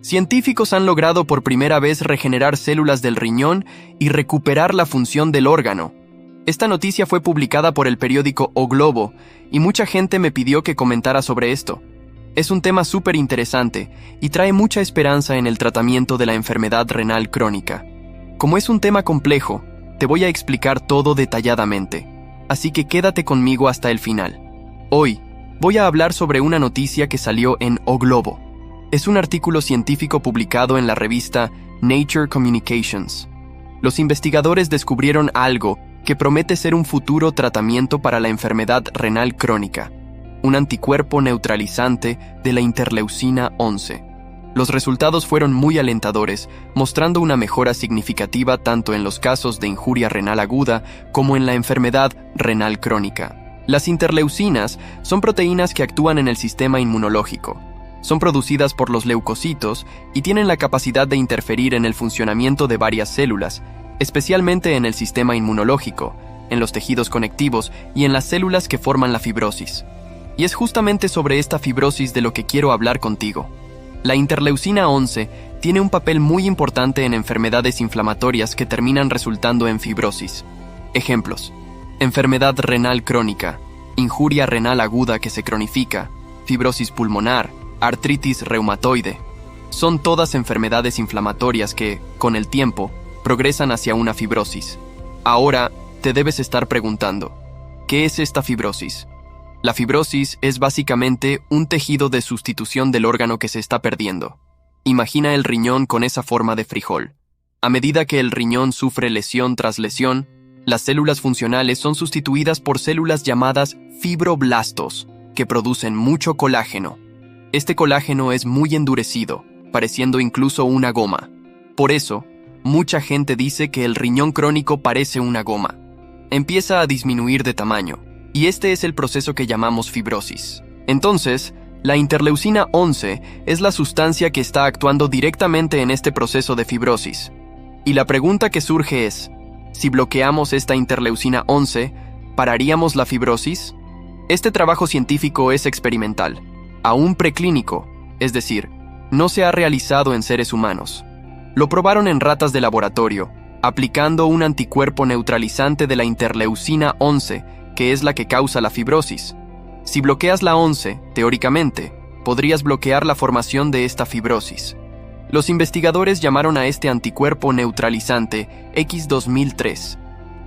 Científicos han logrado por primera vez regenerar células del riñón y recuperar la función del órgano. Esta noticia fue publicada por el periódico O Globo y mucha gente me pidió que comentara sobre esto. Es un tema súper interesante y trae mucha esperanza en el tratamiento de la enfermedad renal crónica. Como es un tema complejo, te voy a explicar todo detalladamente, así que quédate conmigo hasta el final. Hoy, voy a hablar sobre una noticia que salió en O Globo. Es un artículo científico publicado en la revista Nature Communications. Los investigadores descubrieron algo que promete ser un futuro tratamiento para la enfermedad renal crónica, un anticuerpo neutralizante de la interleucina 11. Los resultados fueron muy alentadores, mostrando una mejora significativa tanto en los casos de injuria renal aguda como en la enfermedad renal crónica. Las interleucinas son proteínas que actúan en el sistema inmunológico. Son producidas por los leucocitos y tienen la capacidad de interferir en el funcionamiento de varias células, especialmente en el sistema inmunológico, en los tejidos conectivos y en las células que forman la fibrosis. Y es justamente sobre esta fibrosis de lo que quiero hablar contigo. La interleucina 11 tiene un papel muy importante en enfermedades inflamatorias que terminan resultando en fibrosis. Ejemplos: enfermedad renal crónica, injuria renal aguda que se cronifica, fibrosis pulmonar, artritis reumatoide. Son todas enfermedades inflamatorias que, con el tiempo, progresan hacia una fibrosis. Ahora, te debes estar preguntando, ¿qué es esta fibrosis? La fibrosis es básicamente un tejido de sustitución del órgano que se está perdiendo. Imagina el riñón con esa forma de frijol. A medida que el riñón sufre lesión tras lesión, las células funcionales son sustituidas por células llamadas fibroblastos, que producen mucho colágeno. Este colágeno es muy endurecido, pareciendo incluso una goma. Por eso, mucha gente dice que el riñón crónico parece una goma. Empieza a disminuir de tamaño, y este es el proceso que llamamos fibrosis. Entonces, la interleucina 11 es la sustancia que está actuando directamente en este proceso de fibrosis. Y la pregunta que surge es, si bloqueamos esta interleucina 11, ¿pararíamos la fibrosis? Este trabajo científico es experimental, aún preclínico, es decir, no se ha realizado en seres humanos. Lo probaron en ratas de laboratorio, aplicando un anticuerpo neutralizante de la interleucina 11, que es la que causa la fibrosis. Si bloqueas la 11, teóricamente, podrías bloquear la formación de esta fibrosis. Los investigadores llamaron a este anticuerpo neutralizante X2003.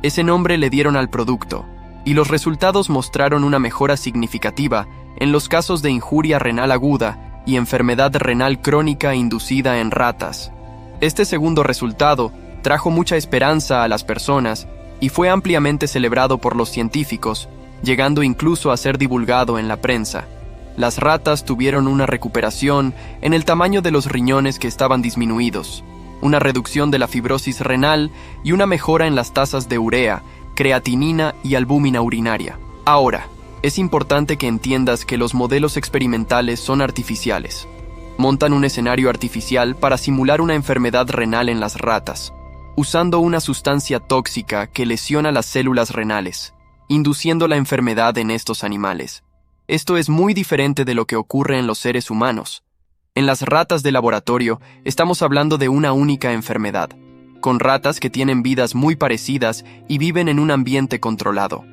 Ese nombre le dieron al producto, y los resultados mostraron una mejora significativa en los casos de injuria renal aguda y enfermedad renal crónica inducida en ratas. Este segundo resultado trajo mucha esperanza a las personas y fue ampliamente celebrado por los científicos, llegando incluso a ser divulgado en la prensa. Las ratas tuvieron una recuperación en el tamaño de los riñones que estaban disminuidos, una reducción de la fibrosis renal y una mejora en las tasas de urea, creatinina y albúmina urinaria. Ahora, es importante que entiendas que los modelos experimentales son artificiales. Montan un escenario artificial para simular una enfermedad renal en las ratas, usando una sustancia tóxica que lesiona las células renales, induciendo la enfermedad en estos animales. Esto es muy diferente de lo que ocurre en los seres humanos. En las ratas de laboratorio estamos hablando de una única enfermedad, con ratas que tienen vidas muy parecidas y viven en un ambiente controlado.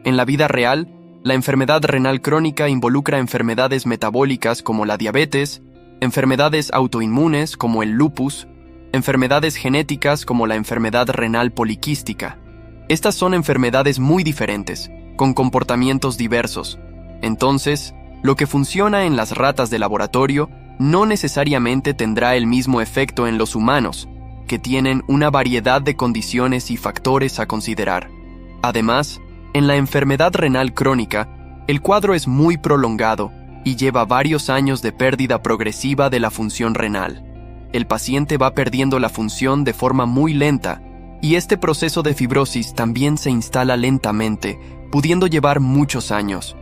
En la vida real, la enfermedad renal crónica involucra enfermedades metabólicas como la diabetes, enfermedades autoinmunes como el lupus, enfermedades genéticas como la enfermedad renal poliquística. Estas son enfermedades muy diferentes, con comportamientos diversos. Entonces, lo que funciona en las ratas de laboratorio no necesariamente tendrá el mismo efecto en los humanos, que tienen una variedad de condiciones y factores a considerar. Además, en la enfermedad renal crónica, el cuadro es muy prolongado y lleva varios años de pérdida progresiva de la función renal. El paciente va perdiendo la función de forma muy lenta, y este proceso de fibrosis también se instala lentamente, pudiendo llevar muchos años.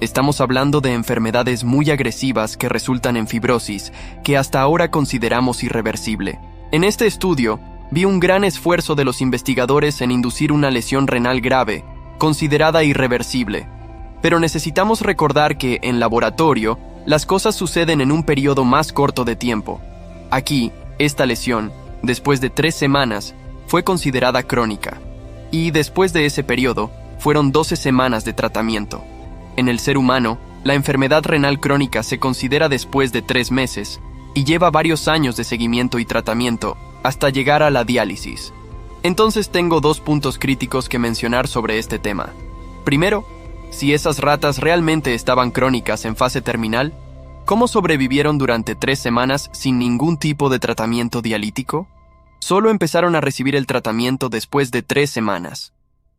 Estamos hablando de enfermedades muy agresivas que resultan en fibrosis, que hasta ahora consideramos irreversible. En este estudio, vi un gran esfuerzo de los investigadores en inducir una lesión renal grave, considerada irreversible. Pero necesitamos recordar que, en laboratorio, las cosas suceden en un periodo más corto de tiempo. Aquí, esta lesión, después de 3 semanas, fue considerada crónica, y después de ese periodo, fueron 12 semanas de tratamiento. En el ser humano, la enfermedad renal crónica se considera después de 3 meses y lleva varios años de seguimiento y tratamiento hasta llegar a la diálisis. Entonces tengo 2 puntos críticos que mencionar sobre este tema. Primero, si esas ratas realmente estaban crónicas en fase terminal, ¿cómo sobrevivieron durante 3 semanas sin ningún tipo de tratamiento dialítico? Solo empezaron a recibir el tratamiento después de 3 semanas.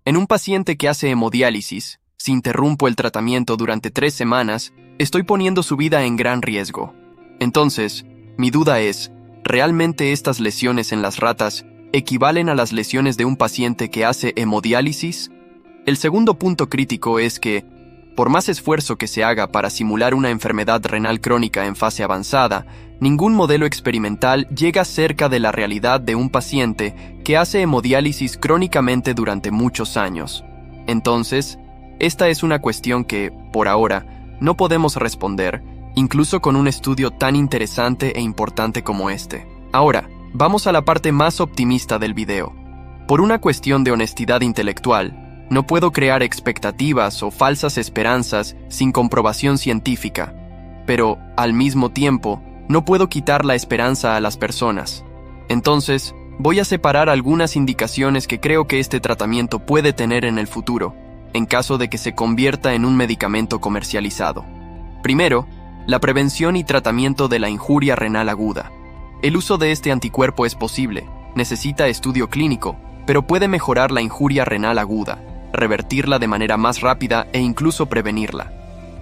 En un paciente que hace hemodiálisis, si interrumpo el tratamiento durante 3 semanas, estoy poniendo su vida en gran riesgo. Entonces, mi duda es, ¿realmente estas lesiones en las ratas equivalen a las lesiones de un paciente que hace hemodiálisis? El segundo punto crítico es que, por más esfuerzo que se haga para simular una enfermedad renal crónica en fase avanzada, ningún modelo experimental llega cerca de la realidad de un paciente que hace hemodiálisis crónicamente durante muchos años. Entonces, esta es una cuestión que, por ahora, no podemos responder, incluso con un estudio tan interesante e importante como este. Ahora, vamos a la parte más optimista del video. Por una cuestión de honestidad intelectual, no puedo crear expectativas o falsas esperanzas sin comprobación científica, pero, al mismo tiempo, no puedo quitar la esperanza a las personas. Entonces, voy a separar algunas indicaciones que creo que este tratamiento puede tener en el futuro, en caso de que se convierta en un medicamento comercializado. Primero, la prevención y tratamiento de la injuria renal aguda. El uso de este anticuerpo es posible, necesita estudio clínico, pero puede mejorar la injuria renal aguda, revertirla de manera más rápida e incluso prevenirla.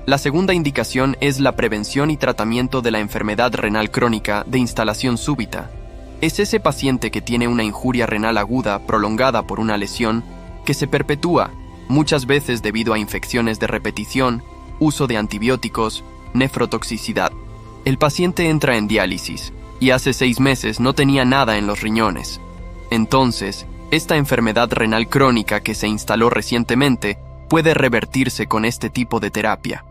La segunda indicación es la prevención y tratamiento de la enfermedad renal crónica de instalación súbita. Es ese paciente que tiene una injuria renal aguda prolongada por una lesión que se perpetúa, muchas veces debido a infecciones de repetición, uso de antibióticos, nefrotoxicidad. El paciente entra en diálisis y hace 6 meses no tenía nada en los riñones. Entonces, esta enfermedad renal crónica que se instaló recientemente puede revertirse con este tipo de terapia.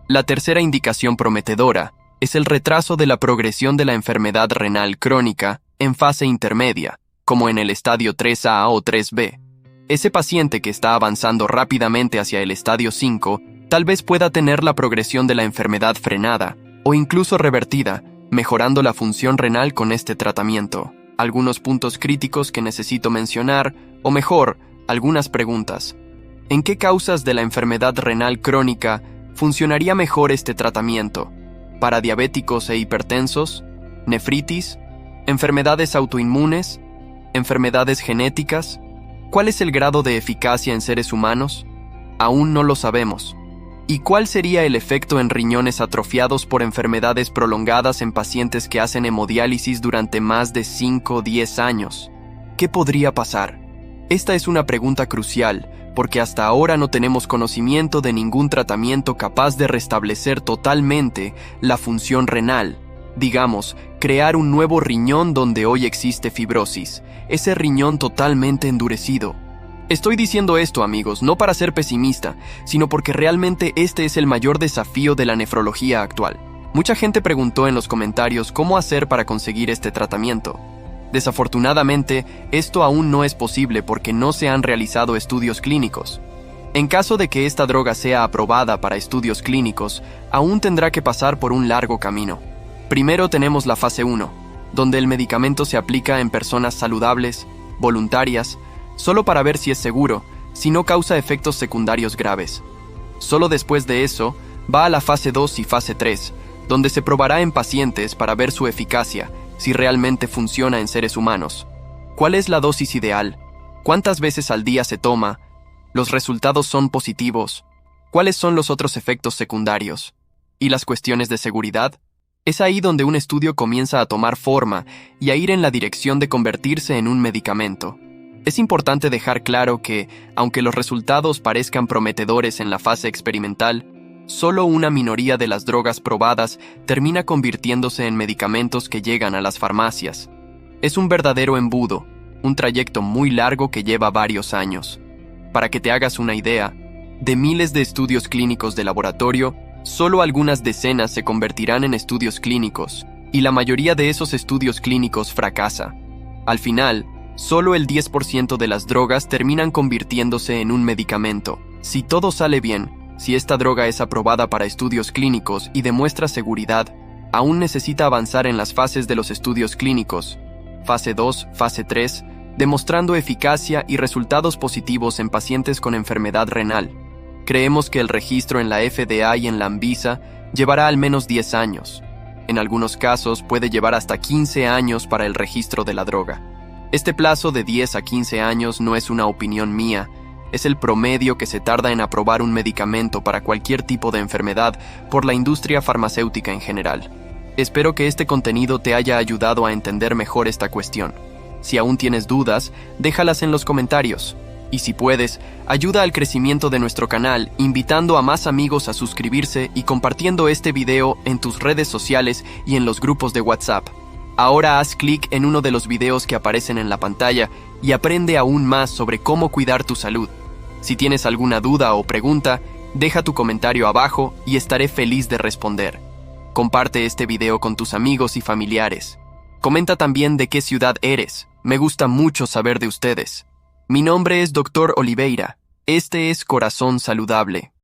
La tercera indicación prometedora es el retraso de la progresión de la enfermedad renal crónica en fase intermedia, como en el estadio 3A o 3B. Ese paciente que está avanzando rápidamente hacia el estadio 5 tal vez pueda tener la progresión de la enfermedad frenada o incluso revertida, mejorando la función renal con este tratamiento. Algunos puntos críticos que necesito mencionar, o mejor, algunas preguntas. ¿En qué causas de la enfermedad renal crónica funcionaría mejor este tratamiento? ¿Para diabéticos e hipertensos? ¿Nefritis? ¿Enfermedades autoinmunes? ¿Enfermedades genéticas? ¿Cuál es el grado de eficacia en seres humanos? Aún no lo sabemos. ¿Y cuál sería el efecto en riñones atrofiados por enfermedades prolongadas en pacientes que hacen hemodiálisis durante más de 5 o 10 años? ¿Qué podría pasar? Esta es una pregunta crucial, porque hasta ahora no tenemos conocimiento de ningún tratamiento capaz de restablecer totalmente la función renal. Digamos, crear un nuevo riñón donde hoy existe fibrosis, ese riñón totalmente endurecido. Estoy diciendo esto, amigos, no para ser pesimista, sino porque realmente este es el mayor desafío de la nefrología actual. Mucha gente preguntó en los comentarios cómo hacer para conseguir este tratamiento. Desafortunadamente, esto aún no es posible porque no se han realizado estudios clínicos. En caso de que esta droga sea aprobada para estudios clínicos, aún tendrá que pasar por un largo camino. Primero tenemos la fase 1, donde el medicamento se aplica en personas saludables, voluntarias, solo para ver si es seguro, si no causa efectos secundarios graves. Solo después de eso, va a la fase 2 y fase 3, donde se probará en pacientes para ver su eficacia, si realmente funciona en seres humanos. ¿Cuál es la dosis ideal? ¿Cuántas veces al día se toma? ¿Los resultados son positivos? ¿Cuáles son los otros efectos secundarios? ¿Y las cuestiones de seguridad? Es ahí donde un estudio comienza a tomar forma y a ir en la dirección de convertirse en un medicamento. Es importante dejar claro que, aunque los resultados parezcan prometedores en la fase experimental, solo una minoría de las drogas probadas termina convirtiéndose en medicamentos que llegan a las farmacias. Es un verdadero embudo, un trayecto muy largo que lleva varios años. Para que te hagas una idea, de miles de estudios clínicos de laboratorio, solo algunas decenas se convertirán en estudios clínicos, y la mayoría de esos estudios clínicos fracasa. Al final, solo el 10% de las drogas terminan convirtiéndose en un medicamento. Si todo sale bien, si esta droga es aprobada para estudios clínicos y demuestra seguridad, aún necesita avanzar en las fases de los estudios clínicos, fase 2, fase 3, demostrando eficacia y resultados positivos en pacientes con enfermedad renal. Creemos que el registro en la FDA y en la Anvisa llevará al menos 10 años. En algunos casos puede llevar hasta 15 años para el registro de la droga. Este plazo de 10 a 15 años no es una opinión mía, es el promedio que se tarda en aprobar un medicamento para cualquier tipo de enfermedad por la industria farmacéutica en general. Espero que este contenido te haya ayudado a entender mejor esta cuestión. Si aún tienes dudas, déjalas en los comentarios. Y si puedes, ayuda al crecimiento de nuestro canal invitando a más amigos a suscribirse y compartiendo este video en tus redes sociales y en los grupos de WhatsApp. Ahora haz clic en uno de los videos que aparecen en la pantalla y aprende aún más sobre cómo cuidar tu salud. Si tienes alguna duda o pregunta, deja tu comentario abajo y estaré feliz de responder. Comparte este video con tus amigos y familiares. Comenta también de qué ciudad eres. Me gusta mucho saber de ustedes. Mi nombre es Dr. Oliveira. Este es Corazón Saludable.